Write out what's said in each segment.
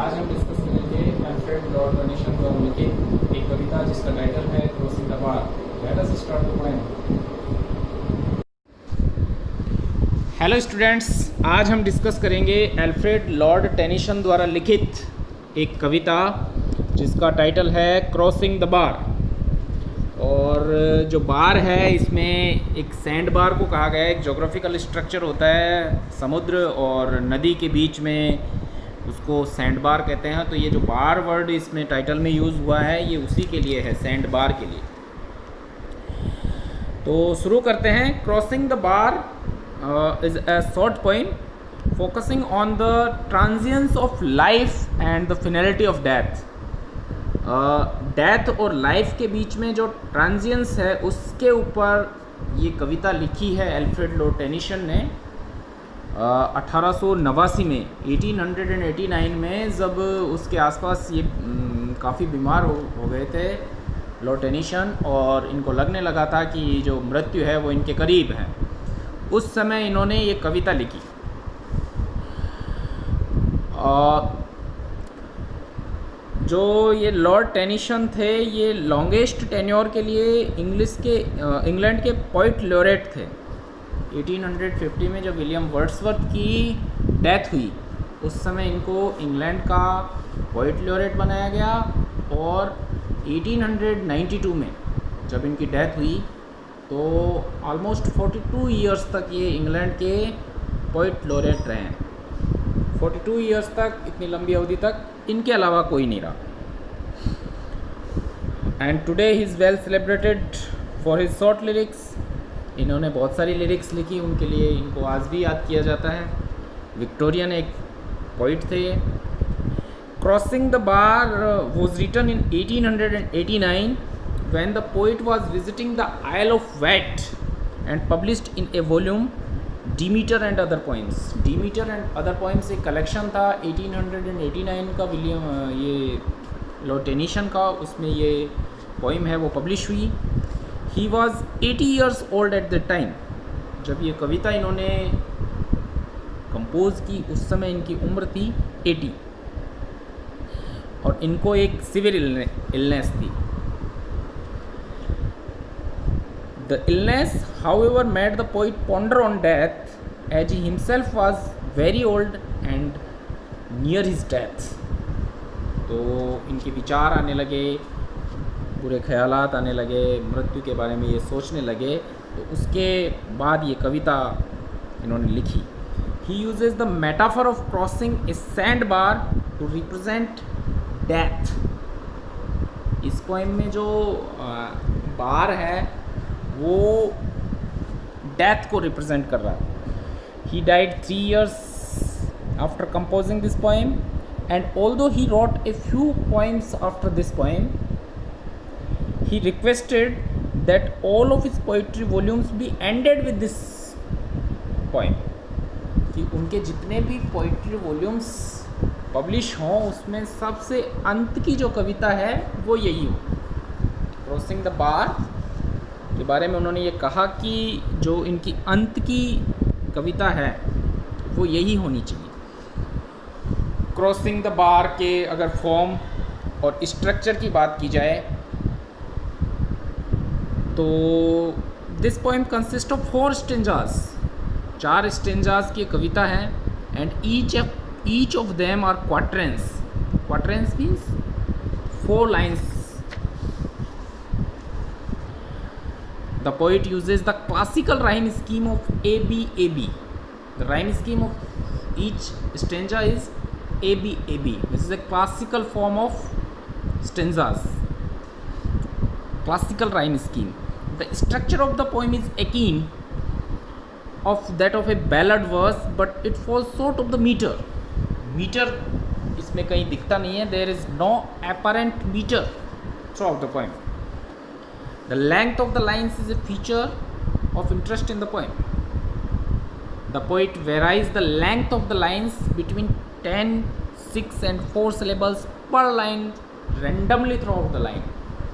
आज हम डिस्कस करेंगे अल्फ्रेड लॉर्ड टेनिसन द्वारा लिखित एक कविता जिसका टाइटल है crossing the bar. Let us start the poem. Hello students, आज हम डिस्कस करेंगे अल्फ्रेड लॉर्ड टेनिसन द्वारा लिखित एक कविता जिसका टाइटल है क्रॉसिंग द बार। और जो बार है इसमें एक सैंड बार को कहा गया है। एक ज्योग्राफिकल स्ट्रक्चर होता है समुद्र और नदी के बीच में, उसको सैंड बार कहते हैं। तो ये जो बार वर्ड इसमें टाइटल में यूज़ हुआ है ये उसी के लिए है, सैंड बार के लिए। तो शुरू करते हैं। Crossing the bar is a short poem focusing on the transience of life and the finality of death. Death और लाइफ के बीच में जो ट्रांजिएंस है उसके ऊपर ये कविता लिखी है अल्फ्रेड लॉर्ड टेनिसन ने 1889 में, 1889 में, जब उसके आसपास ये काफ़ी बीमार हो गए थे लॉर्ड टेनिसन और इनको लगने लगा था कि जो मृत्यु है वो इनके करीब है। उस समय इन्होंने ये कविता लिखी। जो ये लॉर्ड टेनिसन थे ये लॉन्गेस्ट टेन्योर के लिए इंग्लैंड के पोइट लॉरेट थे। 1850 में जब विलियम वर्ड्सवर्थ की डेथ हुई उस समय इनको इंग्लैंड का पोइट लॉरेट बनाया गया। और 1892 में जब इनकी डेथ हुई तो ऑलमोस्ट 42 ईयर्स तक ये इंग्लैंड के पोइट लॉरेट रहे हैं। 42 ईयर्स तक, इतनी लंबी अवधि तक इनके अलावा कोई नहीं रहा। And today he is well celebrated for his short lyrics. इन्होंने बहुत सारी लिरिक्स लिखी, उनके लिए इनको आज भी याद किया जाता है। विक्टोरियन एक पोइट थे। Crossing the bar was written in 1889 when the poet was visiting the Isle of Wight and published in a volume Demeter and Other Poems। Demeter and Other Poems एक कलेक्शन था 1889 का ये Lord Tennyson का, उसमें ये poem है वो publish हुई। He was 80 years old at that time। जब ये कविता इन्होंने कंपोज की उस समय इनकी उम्र थी 80 और इनको एक सिविल इलनेस थी। The illness, however, made the poet ponder on death, as he himself was very old and near his death। तो इनके विचार आने लगे, बुरे ख्यालात आने लगे, मृत्यु के बारे में ये सोचने लगे। तो उसके बाद ये कविता इन्होंने लिखी। He uses the metaphor of crossing a sandbar to represent death। इस पोएम में जो बार है वो डेथ को रिप्रेजेंट कर रहा है। He died 3 years after composing this poem and although he wrote a few poems after this poem, he requested that all of his poetry volumes be ended with this poem. कि उनके जितने भी poetry volumes publish हों उसमें सबसे अंत की जो कविता है वो यही हो। क्रॉसिंग द बार के बारे में उन्होंने ये कहा कि जो इनकी अंत की कविता है वो यही होनी चाहिए। क्रॉसिंग द बार के अगर फॉर्म और स्ट्रक्चर की बात की जाए तो this poem consist of 4 stanzas. 4 stanzas की कविता है and each of them are quatrains. Quatrains means 4 lines. The poet uses the classical rhyme scheme of ABAB। The rhyme scheme of each stanza is ABAB. This is a classical form of stanzas, classical rhyme scheme। The structure of the poem is akin of that of a ballad verse, but it falls short of the meter। Meter इसमें कहीं दिखता नहीं है। There is no apparent meter throughout the poem। The length of the lines is a feature of interest in the poem। The poet varies the length of the lines between 10, 6 and 4 syllables per line randomly throughout the line।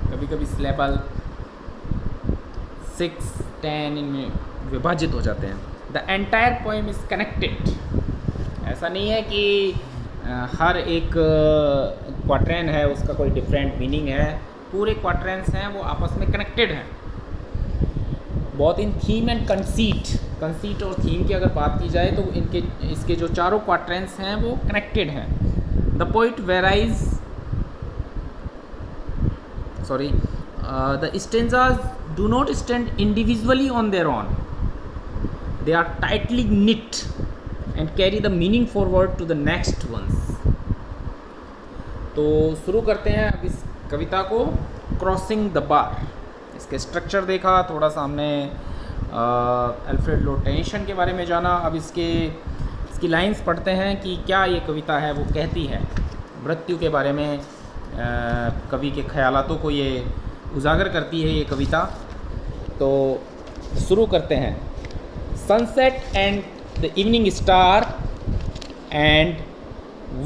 कभी कभी syllable 6, 10 इनमें विभाजित हो जाते हैं। The entire poem is connected। ऐसा नहीं है कि हर एक क्वाट्रेन है उसका कोई डिफरेंट मीनिंग है, पूरे क्वाट्रेंस हैं वो आपस में कनेक्टेड हैं। बहुत इन थीम एंड कंसीट और थीम की अगर बात की जाए तो इसके जो चारों क्वाट्रेंस हैं वो कनेक्टेड हैं। The poet varies the stanzas do not stand individually on their own. They are tightly knit and carry the meaning forward to the next ones. तो शुरू करते हैं अब इस कविता को, क्रॉसिंग द बार। इसके स्ट्रक्चर देखा, थोड़ा सा हमने अल्फ्रेड लॉर्ड टेनिसन के बारे में जाना। अब इसकी लाइंस पढ़ते हैं कि क्या ये कविता है वो कहती है। मृत्यु के बारे में कवि के ख्यालातों को ये उजागर करती है ये कविता। तो शुरू करते हैं। Sunset and the evening star and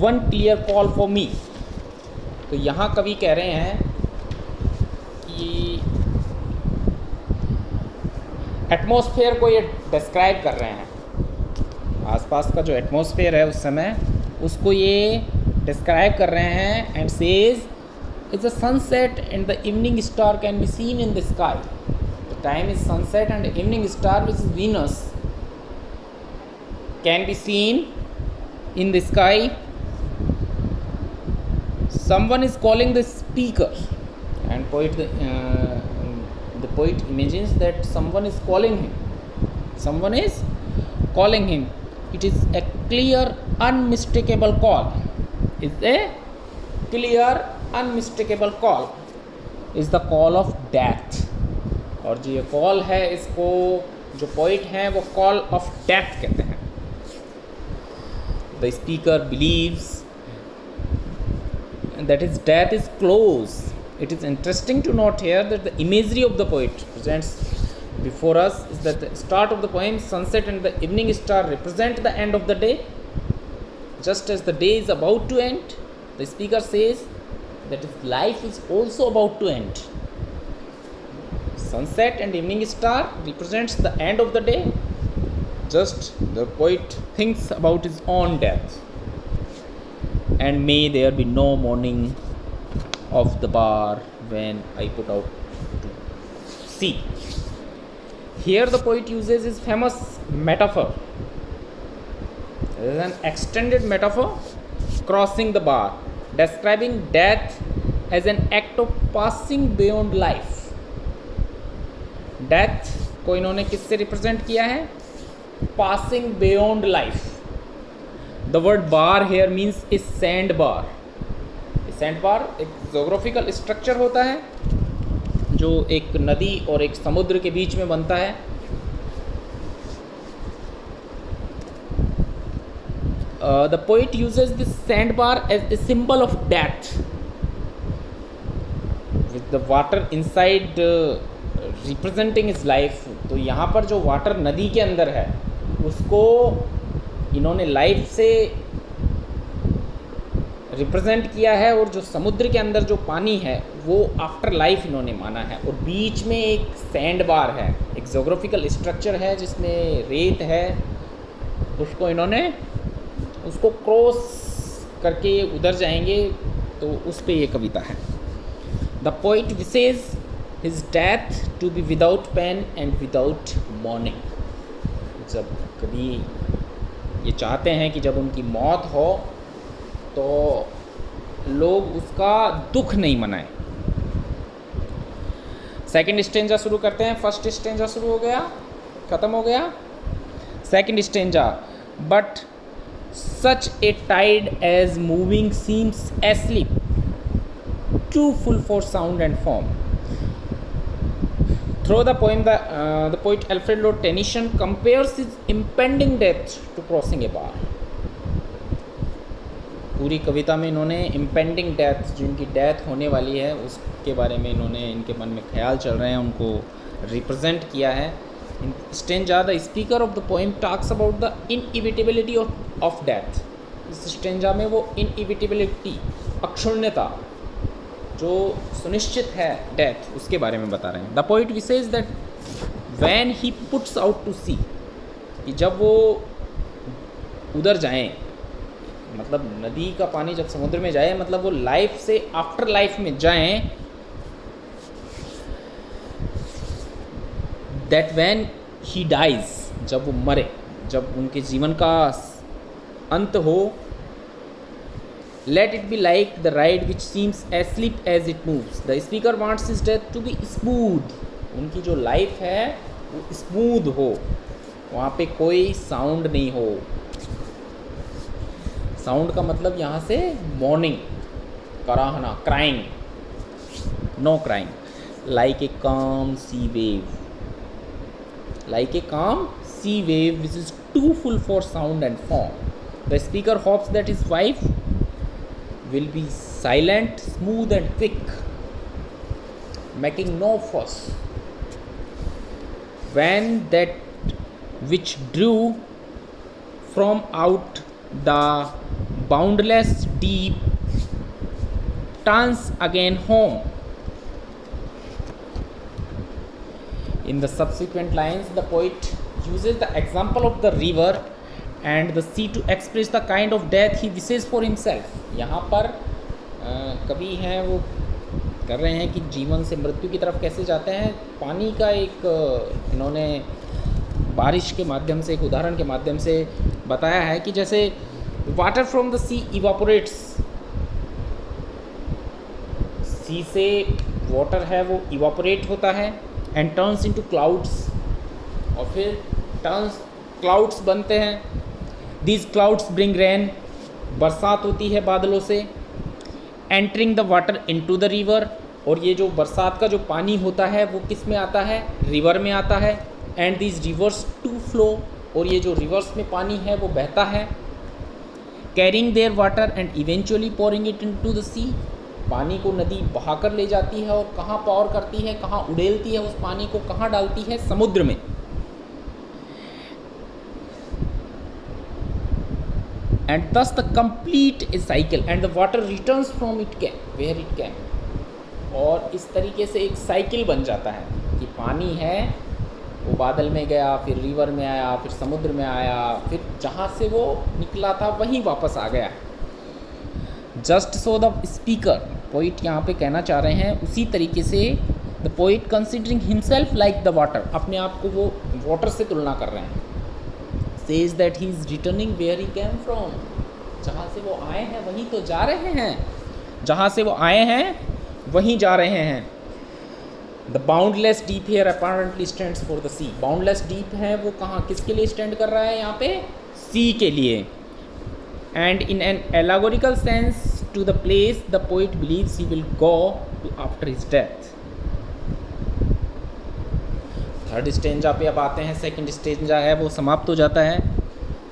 one clear call for me. तो यहाँ कवि कह रहे हैं कि एटमॉस्फेयर को ये डिस्क्राइब कर रहे हैं, आसपास का जो एटमॉस्फेयर है उस समय उसको ये डिस्क्राइब कर रहे हैं। And says it's a sunset and the evening star can be seen in the sky. The time is sunset and the evening star, which is Venus, can be seen in the sky. Someone is calling the speaker, and the poet imagines that someone is calling him. Someone is calling him. It is a clear, unmistakable call. It's a clear unmistakable call is the call of death. और जो ये call है इसको जो poet हैं वो call of डेथ कहते हैं। The speaker believes that is death is close. It is interesting to note here that the imagery of the poet presents before us is that the start of the poem sunset and the evening star represent the end of the day. Just as the day is about to end, the speaker says that is life is also about to end. Sunset and evening star represents the end of the day. Just the poet thinks about his own death. And may there be no morning of the bar when I put out to sea. Here the poet uses his famous metaphor. There is an extended metaphor, crossing the bar, describing death as an act of passing beyond life. Death को इन्होंने किससे represent किया है? passing beyond life. The word bar here means a sand bar. A sand bar एक geographical structure होता है जो एक नदी और एक समुद्र के बीच में बनता है। The poet uses this sandbar as a symbol of death, with the water inside representing his life. तो यहाँ पर जो वाटर नदी के अंदर है उसको इन्होंने लाइफ से रिप्रेजेंट किया है, और जो समुद्र के अंदर जो पानी है वो आफ्टर लाइफ इन्होंने माना है। और बीच में एक सैंड बार है, एक जोग्राफिकल स्ट्रक्चर है जिसमें रेत है, उसको इन्होंने उसको क्रॉस करके उधर जाएंगे, तो उस पे ये कविता है। The poet wishes his death to be without pain and without mourning. जब कभी ये चाहते हैं कि जब उनकी मौत हो तो लोग उसका दुख नहीं मनाएं। सेकंड स्टेंजा शुरू करते हैं। फर्स्ट स्टेंजा शुरू हो गया, ख़त्म हो गया। Second stanza, but such a tide as moving seems asleep, too full for sound and form. Through the poem, the poet Alfred Lord Tennyson compares his impending death to crossing a bar. पूरी कविता में इन्होंने impending death, जो इनकी death होने वाली है उसके बारे में इन्होंने, इनके मन में ख्याल चल रहे हैं, उनको रिप्रेजेंट किया है। In stanza, the speaker of the poem talks about the inevitability of death. इस स्टेंजा में वो inevitability, अक्षुण्यता, जो सुनिश्चित है डेथ, उसके बारे में बता रहे हैं। The poet says that when he puts out to sea, कि जब वो उधर जाएं, मतलब नदी का पानी जब समुद्र में जाए मतलब वो लाइफ से आफ्टर लाइफ में जाएं, दैट व्हेन ही डाइज, जब वो मरे, जब उनके जीवन का अंत हो, let it be like the ride which seems asleep as it moves. The speaker wants his death to be smooth. उनकी जो लाइफ है वो स्मूथ हो, वहाँ पे कोई साउंड नहीं हो। साउंड का मतलब यहाँ से मॉर्निंग, कराहना, crying, no crying. Like a calm sea wave, like a calm sea wave which is too full for sound and foam. The speaker hopes that his wife will be silent, smooth and quick, making no fuss. When that which drew from out the boundless deep turns again home. In the subsequent lines, the poet uses the example of the river and the sea to express the kind of death he wishes for himself. यहाँ पर कवि हैं वो कर रहे हैं कि जीवन से मृत्यु की तरफ कैसे जाते हैं। पानी का एक इन्होंने बारिश के माध्यम से, एक उदाहरण के माध्यम से बताया है कि जैसे वाटर फ्रॉम द सी इवापोरेट्स, सी से वाटर है वो इवापोरेट होता है एंड टर्न्स इनटू क्लाउड्स, और फिर क्लाउड्स बनते हैं। दीज क्लाउड्स ब्रिंग रेन, बरसात होती है बादलों से। Entering the water into the river, और ये जो बरसात का जो पानी होता है वो किस में आता है, रिवर में आता है। And these rivers to flow, और ये जो रिवर्स में पानी है वो बहता है। Carrying their water and eventually pouring it into the sea, पानी को नदी बहाकर ले जाती है और कहाँ पार करती है, कहाँ उड़ेलती है उस पानी को, कहाँ डालती है, समुद्र में। And thus the complete is cycle and the water returns from it came where it came. और इस तरीके से एक साइकिल बन जाता है कि पानी है वो बादल में गया, फिर रिवर में आया, फिर समुद्र में आया, फिर जहाँ से वो निकला था वहीं वापस आ गया। Just so the speaker, poet यहाँ पे कहना चाह रहे हैं उसी तरीके से, the poet considering himself like the water, अपने आप को वो वाटर से तुलना कर रहे हैं। says that he is returning where he came from, जहाँ से वो आए हैं वहीं तो जा रहे हैं, जहाँ से वो आए हैं वहीं जा रहे हैं। The boundless deep here apparently stands for the sea. Boundless deep है वो कहाँ, किसके लिए स्टैंड कर रहा है यहाँ पे, sea के लिए। And in an allegorical sense to the place the poet believes he will go to after his death. Third stanza पे अब आते हैं। सेकंड स्टेंजा है वो समाप्त हो जाता है।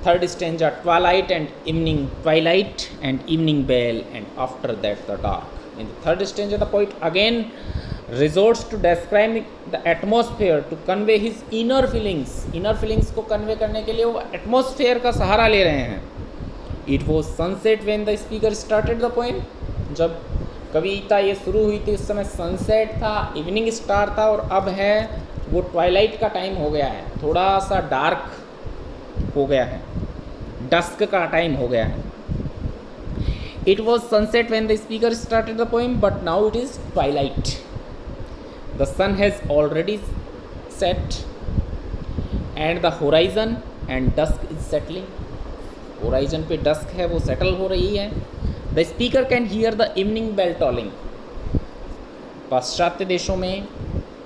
Third stanza, twilight and evening, twilight and evening bell and after that the dark. In the third stanza the poet again resorts to describe the atmosphere to convey his inner feelings. Inner feelings को convey करने के लिए वो atmosphere का सहारा ले रहे हैं। It was sunset when the speaker started the poem, जब कविता ये शुरू हुई थी उस समय सनसेट था, इवनिंग स्टार था, और अब है वो ट्वाइलाइट का टाइम हो गया है, थोड़ा सा डार्क हो गया है, डस्क का टाइम हो गया है। It was sunset when the speaker started the poem but now it is twilight. The sun has already set and the horizon and dusk is settling. Horizon पे डस्क है वो सेटल हो रही है। The speaker can hear the evening bell tolling. पाश्चात्य देशों में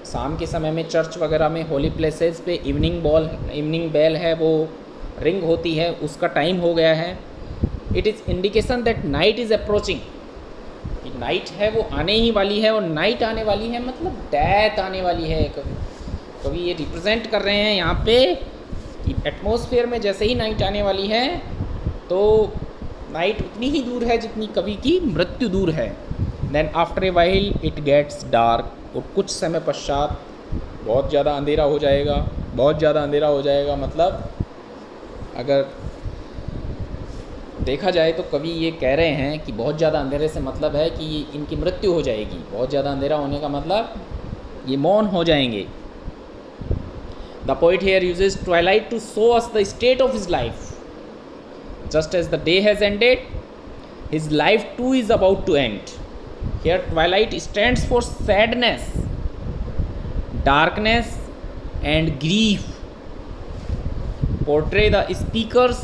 शाम के समय में चर्च वगैरह में होली प्लेसेस पे इवनिंग बेल है वो रिंग होती है, उसका टाइम हो गया है। It is indication that night is approaching, कि नाइट है वो आने ही वाली है, और नाइट आने वाली है मतलब डेथ आने वाली है। कभी ये रिप्रेजेंट कर रहे हैं यहाँ पे कि एटमॉस्फेयर में जैसे ही नाइट आने वाली है तो नाइट उतनी ही दूर है जितनी कवि की मृत्यु दूर है। Then after a while it gets dark, और कुछ समय पश्चात बहुत ज़्यादा अंधेरा हो जाएगा। बहुत ज़्यादा अंधेरा हो जाएगा मतलब अगर देखा जाए तो कवि ये कह रहे हैं कि बहुत ज़्यादा अंधेरे से मतलब है कि इनकी मृत्यु हो जाएगी। बहुत ज़्यादा अंधेरा होने का मतलब ये मौन हो जाएंगे। The poet here uses twilight to show us the state of his life. Just as the day has ended, his life too is about to end. Here, twilight stands for sadness, darkness, and grief. Portray the speaker's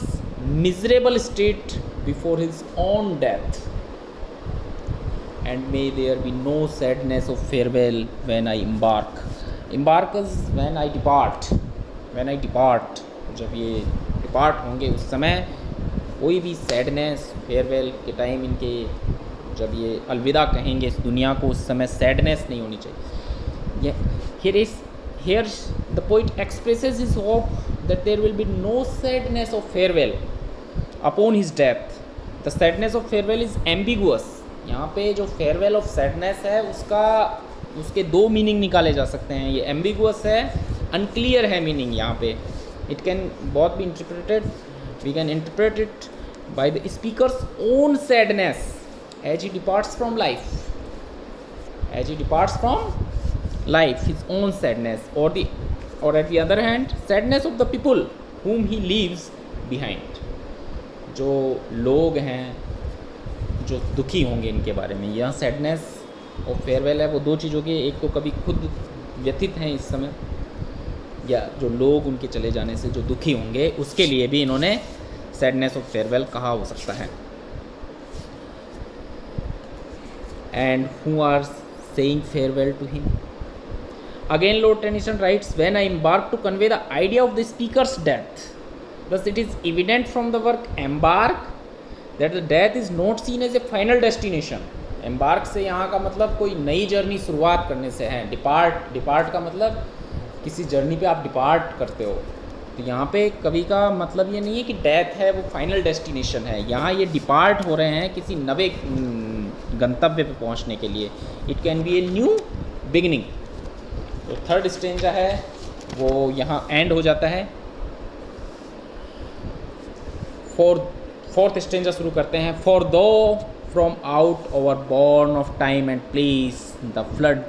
miserable state before his own death. And may there be no sadness of farewell when I embark. Embark is when I depart. When I depart. जब ये depart होंगे उस समय कोई भी sadness farewell के time इनके जब ये अलविदा कहेंगे इस दुनिया को उस समय सैडनेस नहीं होनी चाहिए. Here the poet expresses his hope that there will be no sadness of farewell upon his death. The sadness of farewell is ambiguous. यहाँ पे जो फेयरवेल ऑफ सैडनेस है उसके दो मीनिंग निकाले जा सकते हैं. ये एम्बिगुअस है, अनक्लियर है मीनिंग यहाँ पे. It can both be interpreted, we can interpret it by the speaker's own sadness as he departs from life, his own sadness, or at the other hand sadness of the people whom he leaves behind. जो लोग हैं जो दुखी होंगे इनके बारे में, यह सैडनेस और फेयरवेल है वो दो चीज़ों के, एक तो कभी खुद व्यथित हैं इस समय, या जो लोग उनके चले जाने से जो दुखी होंगे उसके लिए भी इन्होंने सैडनेस ऑफ फेयरवेल कहा हो सकता है. And who are saying farewell to him. Again, Lord Tennyson writes, when I embark to convey the idea of the speaker's death, thus it is evident from the work embark that the death is not seen as a final destination. Embark से यहाँ का मतलब कोई नई journey शुरुआत करने से है. डिपार्ट का मतलब किसी जर्नी पे आप डिपार्ट करते हो. तो यहाँ पे कवि का मतलब ये नहीं है कि डेथ है वो फाइनल डेस्टिनेशन है. यहाँ ये डिपार्ट हो रहे हैं किसी नवे गंतव्य पे पहुँचने के लिए. It can be a new beginning. तो थर्ड स्टेंजा है वो यहाँ एंड हो जाता है. फोर्थ स्टेंजा शुरू करते हैं. For tho from out our bourne of time and place the flood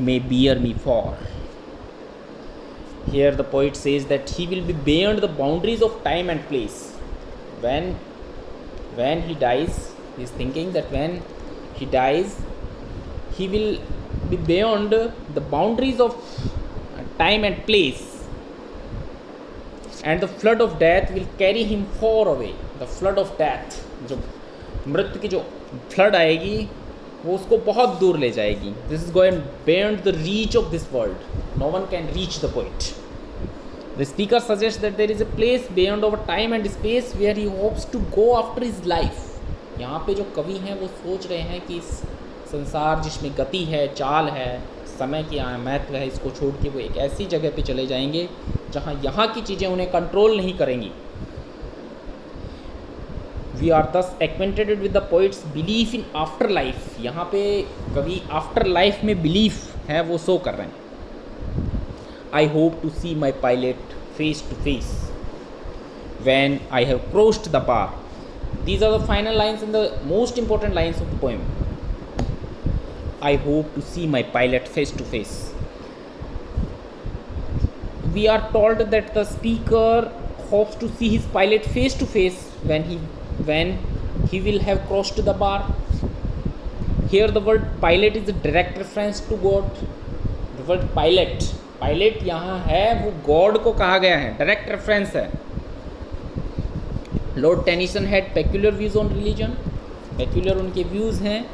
may bear me far. Here the poet says that he will be beyond the boundaries of time and place. when he dies, he is thinking that when he dies he will be beyond the boundaries of time and place, and the flood of death will carry him far away. The flood of death, जो मृत्यु की जो flood आएगी वो उसको बहुत दूर ले जाएगी. This is going beyond the reach of this world. No one can reach the point. The speaker suggests that there is a place beyond our time and space where he hopes to go after his life. यहाँ पे जो कवि हैं वो सोच रहे हैं कि इस संसार जिसमें गति है, चाल है, समय की महत्व है, इसको छोड़ के वो एक ऐसी जगह पे चले जाएंगे जहाँ यहाँ की चीज़ें उन्हें कंट्रोल नहीं करेंगी. वी आर दस acquainted with the poets belief in after life. यहाँ पे कवि आफ्टर लाइफ में बिलीफ है वो शो कर रहे हैं. I hope to see my pilot face to face when I have crossed the bar. These are the final lines and the most important lines of the poem. I hope to see my pilot face to face. We are told that the speaker hopes to see his pilot face to face when he will have crossed the bar. Here the word pilot is a direct reference to God. The word pilot यहाँ है वो God को कहा गया है, direct reference है. Lord Tennyson had peculiar views on religion. Peculiar उनके views हैं,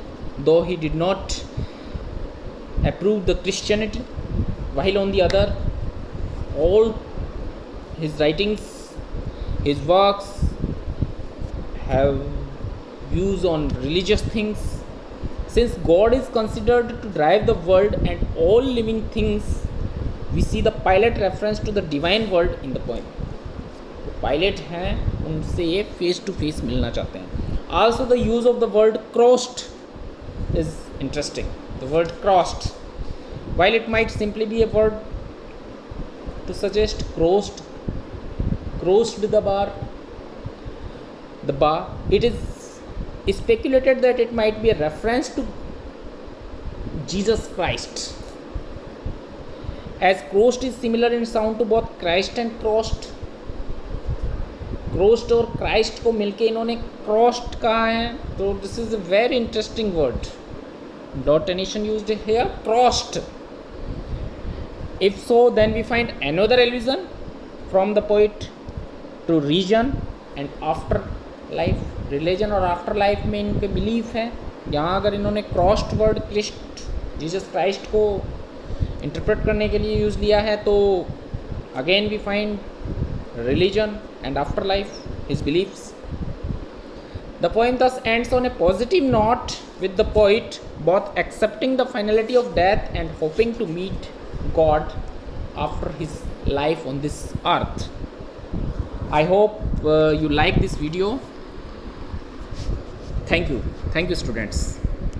दो he did not approve the Christianity, while on the other all his writings, his works have views on religious things. Since God is considered to drive the world and all living things, we see the pilot reference to the divine world in the poem. तो pilot हैं, उनसे ये face to face मिलना चाहते हैं. Also the use of the word crossed is interesting. The word crossed, while it might simply be a word to suggest crossed the bar, it is speculated that it might be a reference to Jesus Christ, as crossed is similar in sound to both Christ and crossed. क्रोस्ट और Christ को मिलके इन्होंने crossed कहा है, तो this is a very interesting word. Denotation used here, crossed. If so, then we find another allusion from the poet to region and after life. Religion और after life में इनके बिलीफ है. यहाँ अगर इन्होंने crossed word Christ, Jesus Christ को interpret करने के लिए यूज़ लिया है, तो again we find religion and after life, his beliefs. The poem thus ends on a positive note, with the poet both accepting the finality of death and hoping to meet God after his life on this earth. I hope you like this video. Thank you students.